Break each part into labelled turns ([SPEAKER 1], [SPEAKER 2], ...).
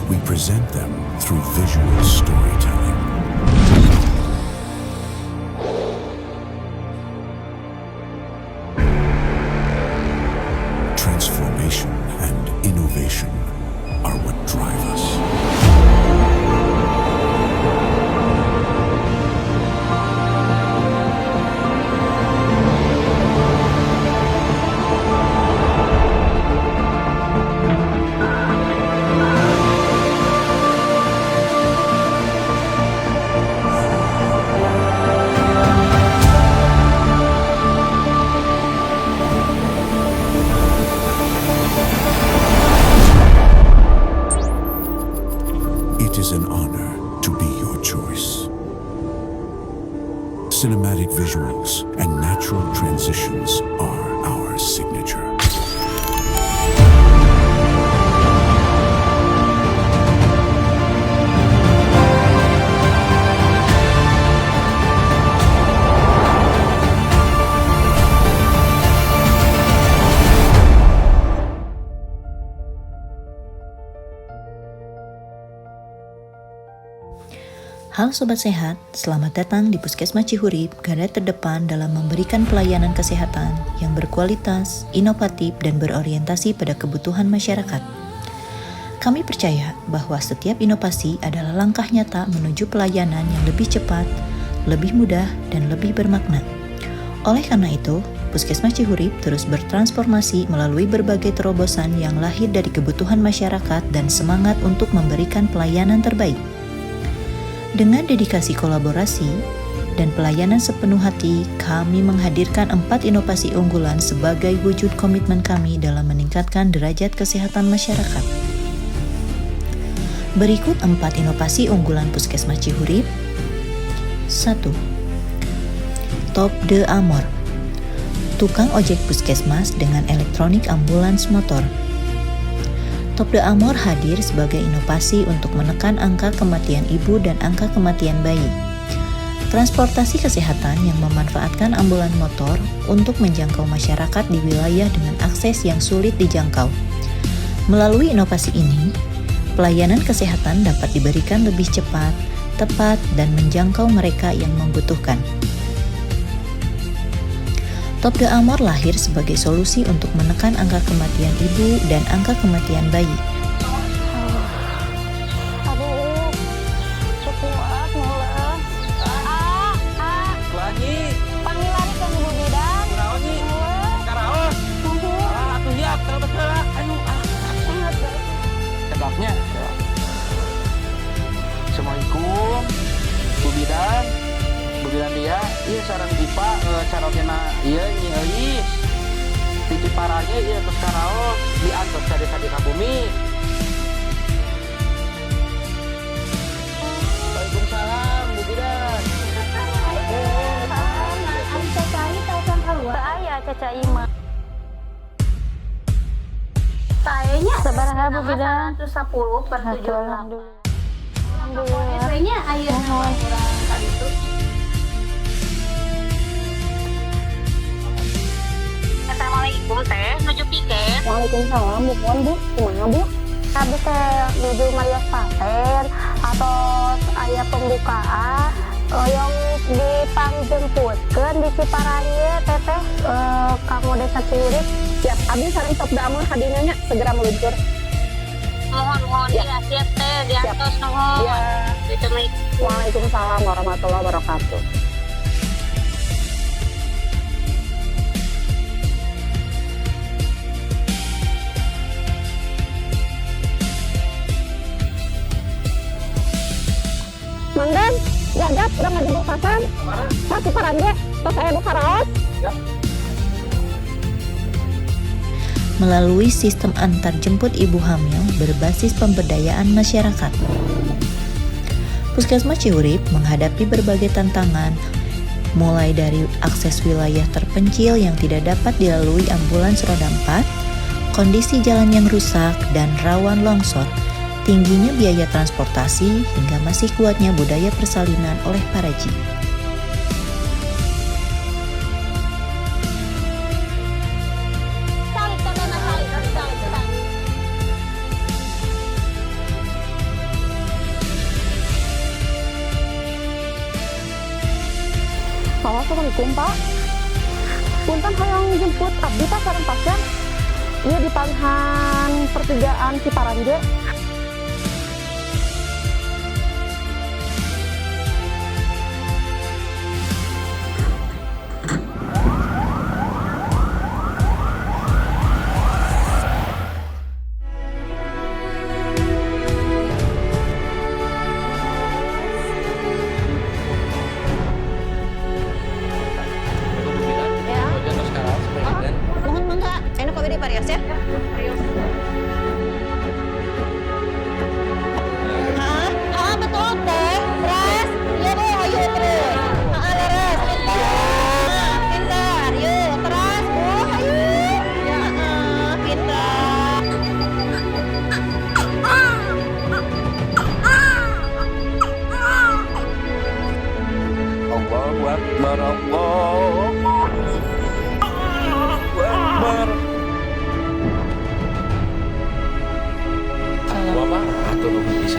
[SPEAKER 1] We present them through visual storytelling. Transformation and innovation are what drive us. It is an honor to be your choice. Cinematic visuals and natural transitions are our signature.
[SPEAKER 2] Halo Sobat Sehat, selamat datang di Puskesmas Cihurip, garda terdepan dalam memberikan pelayanan kesehatan yang berkualitas, inovatif, dan berorientasi pada kebutuhan masyarakat. Kami percaya bahwa setiap inovasi adalah langkah nyata menuju pelayanan yang lebih cepat, lebih mudah, dan lebih bermakna. Oleh karena itu, Puskesmas Cihurip terus bertransformasi melalui berbagai terobosan yang lahir dari kebutuhan masyarakat dan semangat untuk memberikan pelayanan terbaik. Dengan dedikasi kolaborasi dan pelayanan sepenuh hati, kami menghadirkan 4 inovasi unggulan sebagai wujud komitmen kami dalam meningkatkan derajat kesehatan masyarakat. Berikut 4 inovasi unggulan Puskesmas Cihurip. 1. Top de Amor, tukang ojek puskesmas dengan elektronik ambulans motor. Top de Amor hadir sebagai inovasi untuk menekan angka kematian ibu dan angka kematian bayi. Transportasi kesehatan yang memanfaatkan ambulan motor untuk menjangkau masyarakat di wilayah dengan akses yang sulit dijangkau. Melalui inovasi ini, pelayanan kesehatan dapat diberikan lebih cepat, tepat, dan menjangkau mereka yang membutuhkan. Top de Amor lahir sebagai solusi untuk menekan angka kematian ibu dan angka kematian bayi.
[SPEAKER 3] Aduh, kuat mulai.
[SPEAKER 4] Lagi,
[SPEAKER 3] Panggil lari ke ibu bidan.
[SPEAKER 4] karaos nih, karaos. Atuh ya, terus lah. Ayo, Sebabnya. Assalamualaikum, Bu Bidan. Bu Bidan dia, iya sarang Dipa, carokena, iya nyi Titi parahnya, iya terus karaos. Diantos cari-cari ke bumi. Waalaikumsalam, Bu Bidan.
[SPEAKER 3] Abi Caca ini tahu kan keluar? Saya Caca Ima. Kayaknya
[SPEAKER 5] Sabaraha Bu Bidan?
[SPEAKER 3] 110 per 78.
[SPEAKER 5] Alhamdulillah.
[SPEAKER 3] Kayaknya air kurang kali itu. Assalamualaikum teh, nuju tiket.
[SPEAKER 5] Waalaikumsalam, Bu Puan, Bu. Kumaha, Bu? Habis menuju Maria Paten atau aya pembukaan yang dipangjemputkeun di Ciparange teteh kamu Desa Cihurip. Siap, abdi sareng Top de Amor hadinanya segera meluncur.
[SPEAKER 3] Mohon ya siap teh diantos nuhun.
[SPEAKER 5] Ya.
[SPEAKER 3] Ditemui.
[SPEAKER 5] Waalaikumsalam warahmatullahi wabarakatuh. Manggan, jagap, udah nggak jemput pasang. Masih Ciparange, terus saya buka raos.
[SPEAKER 2] Melalui sistem antar jemput ibu hamil berbasis pemberdayaan masyarakat. Puskesmas Cihurip menghadapi berbagai tantangan, mulai dari akses wilayah terpencil yang tidak dapat dilalui ambulans roda 4, kondisi jalan yang rusak dan rawan longsor, tingginya biaya transportasi, hingga masih kuatnya budaya persalinan oleh para ji.
[SPEAKER 5] Assalamualaikum Pak. Punten hoyong jemput abdi Pak sareng pasien. Iya di Panghan pertigaan Ciparanje.
[SPEAKER 2] Mohon mangga, enak kopi di Parias ya. Betul teh. Terus, iya deh, ayo terus. Leres, pintar, yuk terus, ayo. Pintar.
[SPEAKER 4] Allahu Akbar, Allahu Akbar. Bapak, atur bisa.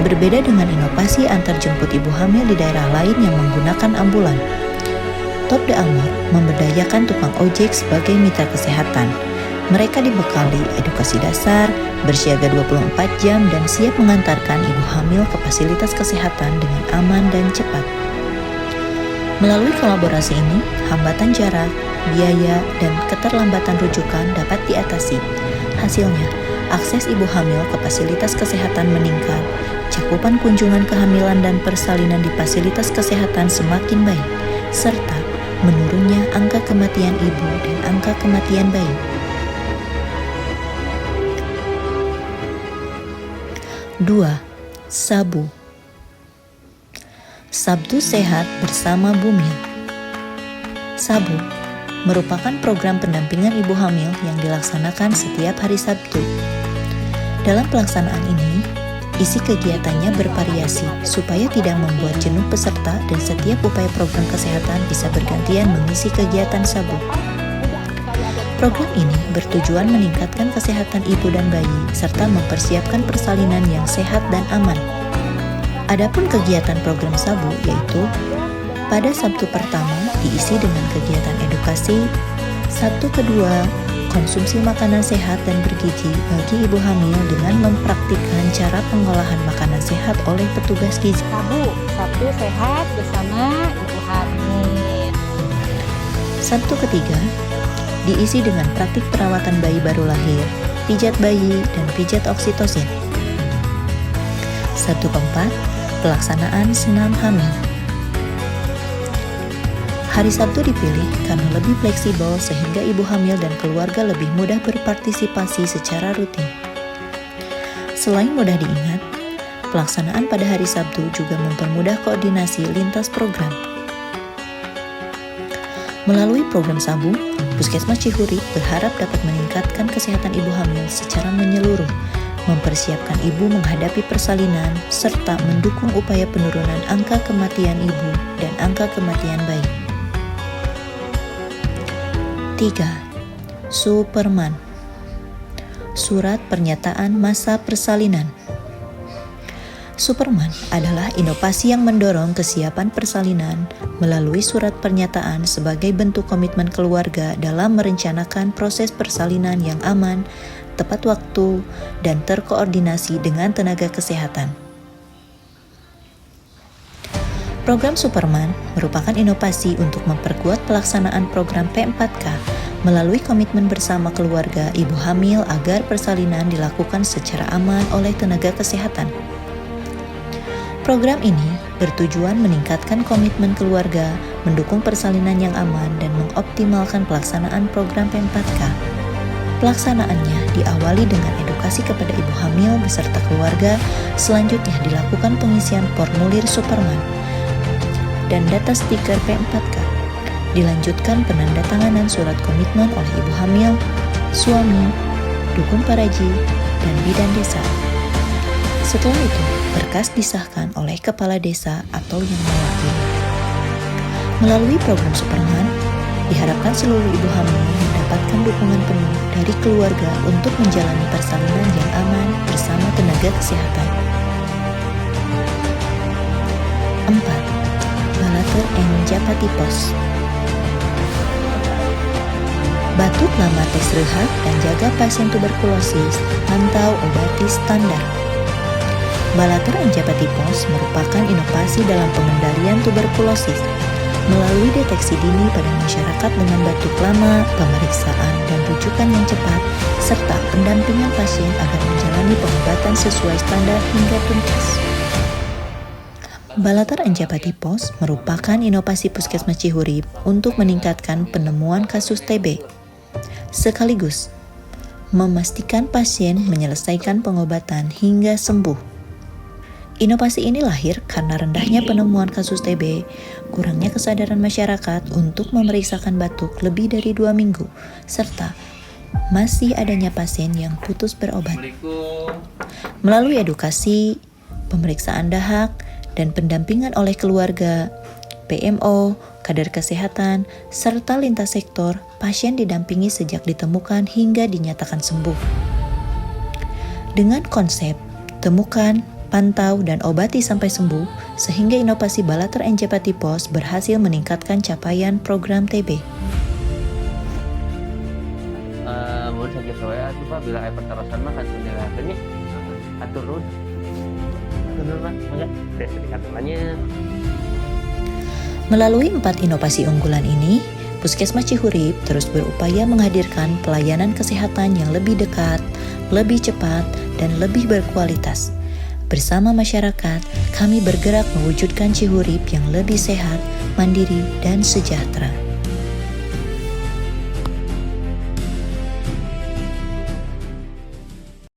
[SPEAKER 2] Berbeda dengan inovasi antar jemput ibu hamil di daerah lain yang menggunakan ambulan, Top de Amor memberdayakan tukang ojek sebagai mitra kesehatan. Mereka dibekali edukasi dasar, bersiaga 24 jam dan siap mengantarkan ibu hamil ke fasilitas kesehatan dengan aman dan cepat. Melalui kolaborasi ini, hambatan jarak, biaya, dan keterlambatan rujukan dapat diatasi. Hasilnya, akses ibu hamil ke fasilitas kesehatan meningkat, cakupan kunjungan kehamilan dan persalinan di fasilitas kesehatan semakin baik, serta menurunnya angka kematian ibu dan angka kematian bayi. 2. Sabu. Sabtu Sehat bersama Bumil. Sabu merupakan program pendampingan ibu hamil yang dilaksanakan setiap hari Sabtu. Dalam pelaksanaan ini, isi kegiatannya bervariasi supaya tidak membuat jenuh peserta dan setiap upaya program kesehatan bisa bergantian mengisi kegiatan Sabu. Program ini bertujuan meningkatkan kesehatan ibu dan bayi serta mempersiapkan persalinan yang sehat dan aman. Adapun kegiatan program Sabu yaitu pada Sabtu pertama diisi dengan kegiatan edukasi, Sabtu kedua konsumsi makanan sehat dan bergizi bagi ibu hamil dengan mempraktikkan cara pengolahan makanan sehat oleh petugas gizi.
[SPEAKER 3] Sabtu sehat bersama ibu hamil.
[SPEAKER 2] Sabtu ketiga diisi dengan praktik perawatan bayi baru lahir, pijat bayi, dan pijat oksitosin. Sabtu keempat, pelaksanaan senam hamil. Hari Sabtu dipilih karena lebih fleksibel sehingga ibu hamil dan keluarga lebih mudah berpartisipasi secara rutin. Selain mudah diingat, pelaksanaan pada hari Sabtu juga mempermudah koordinasi lintas program. Melalui program Sabu, Puskesmas Cihurip berharap dapat meningkatkan kesehatan ibu hamil secara menyeluruh, mempersiapkan ibu menghadapi persalinan, serta mendukung upaya penurunan angka kematian ibu dan angka kematian bayi. 3. Superman. Surat Pernyataan Masa Persalinan. Superman adalah inovasi yang mendorong kesiapan persalinan melalui surat pernyataan sebagai bentuk komitmen keluarga dalam merencanakan proses persalinan yang aman, tepat waktu, dan terkoordinasi dengan tenaga kesehatan. Program Superman merupakan inovasi untuk memperkuat pelaksanaan program P4K melalui komitmen bersama keluarga ibu hamil agar persalinan dilakukan secara aman oleh tenaga kesehatan. Program ini bertujuan meningkatkan komitmen keluarga, mendukung persalinan yang aman, dan mengoptimalkan pelaksanaan program P4K. Pelaksanaannya diawali dengan edukasi kepada ibu hamil beserta keluarga, selanjutnya dilakukan pengisian formulir Superman dan data stiker P4K. Dilanjutkan penandatanganan surat komitmen oleh ibu hamil, suami, dukun paraji, dan bidan desa. Setelah itu, berkas disahkan oleh kepala desa atau yang mewakili. Melalui program Superman, diharapkan seluruh ibu hamil mendapatkan dukungan penuh dari keluarga untuk menjalani persalinan yang aman bersama tenaga kesehatan. 4. Balater Japati Pos. Batuk lama tes rehat dan jaga pasien tuberkulosis, pantau obati standar. Balater Japati Pos merupakan inovasi dalam pengendalian tuberkulosis melalui deteksi dini pada masyarakat dengan batuk lama, pemeriksaan dan rujukan yang cepat, serta pendampingan pasien agar menjalani pengobatan sesuai standar hingga tuntas. Balater Japati Pos merupakan inovasi Puskesmas Cihurip untuk meningkatkan penemuan kasus TB, sekaligus memastikan pasien menyelesaikan pengobatan hingga sembuh. Inovasi ini lahir karena rendahnya penemuan kasus TB, kurangnya kesadaran masyarakat untuk memeriksakan batuk lebih dari 2 minggu, serta masih adanya pasien yang putus berobat. Melalui edukasi, pemeriksaan dahak, dan pendampingan oleh keluarga, PMO, kader kesehatan, serta lintas sektor, pasien didampingi sejak ditemukan hingga dinyatakan sembuh. Dengan konsep temukan, pantau, dan obati sampai sembuh, sehingga inovasi Balater Japati Pos berhasil meningkatkan capaian program TB.
[SPEAKER 4] Mau sakit soalnya tuh Pak, bila air pertarasan mah kan sendiri nih, atur dulu Pak, enggak, dikatakannya.
[SPEAKER 2] Melalui 4 inovasi unggulan ini, Puskesmas Cihurip terus berupaya menghadirkan pelayanan kesehatan yang lebih dekat, lebih cepat, dan lebih berkualitas. Bersama masyarakat, kami bergerak mewujudkan Cihurip yang lebih sehat, mandiri, dan sejahtera.